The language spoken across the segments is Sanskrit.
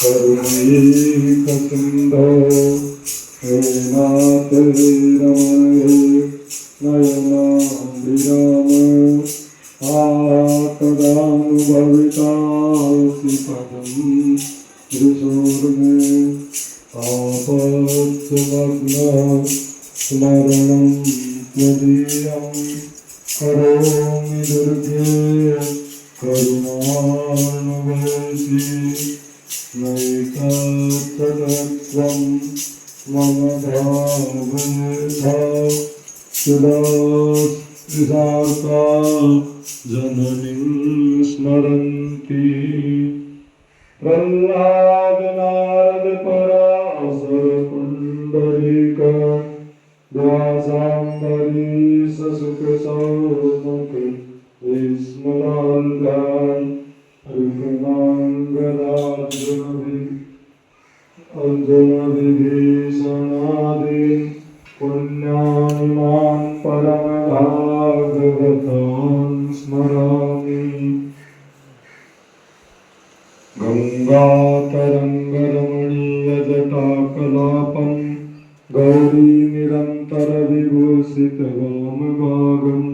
करुणैकसिन्धो हे नाथ हे रमण हे नयनाम्बिराम कदानुभवितासि पदं त्रिशूर्मे आपत्समग्न स्मरणं त्वदीयं करोमि दुर्गे करुणानुवेशि नैकत्तत्वं मम भावयथा सुदास्त्रिसार्ता जननीं स्मरन्ति प्रह्लाद नारद पराशर पुण्डरीक व्यासाम्बरीश सुख सौनक स्मरान्तान् अर्जुनविभीषणादीन् पुण्यानिमान् परमभागवतान् स्मरामि गङ्गातरङ्गरमणीयजटाकलापं गौरीनिरन्तरविभूषितवामभागम्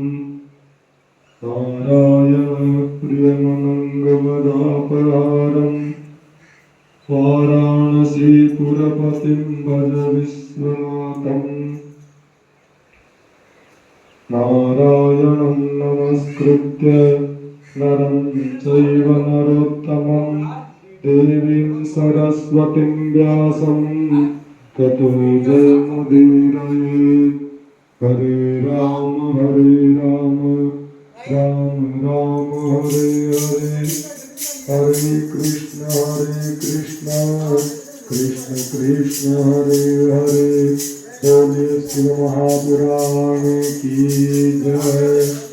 नारायणप्रियमनङ्गमदापहारम् वाराणसीपुरपतिं भज विश्वनाथम् नारायणं नमस्कृत्य नरं चैव नरोत्तमं देवीं सरस्वतीं व्यासं ततो जयमुदीरयेत् हरे राम राम राम हरे हरे हरे कृष्ण कृष्ण कृष्ण हरे हरे बोले शिव महापुराण की जय।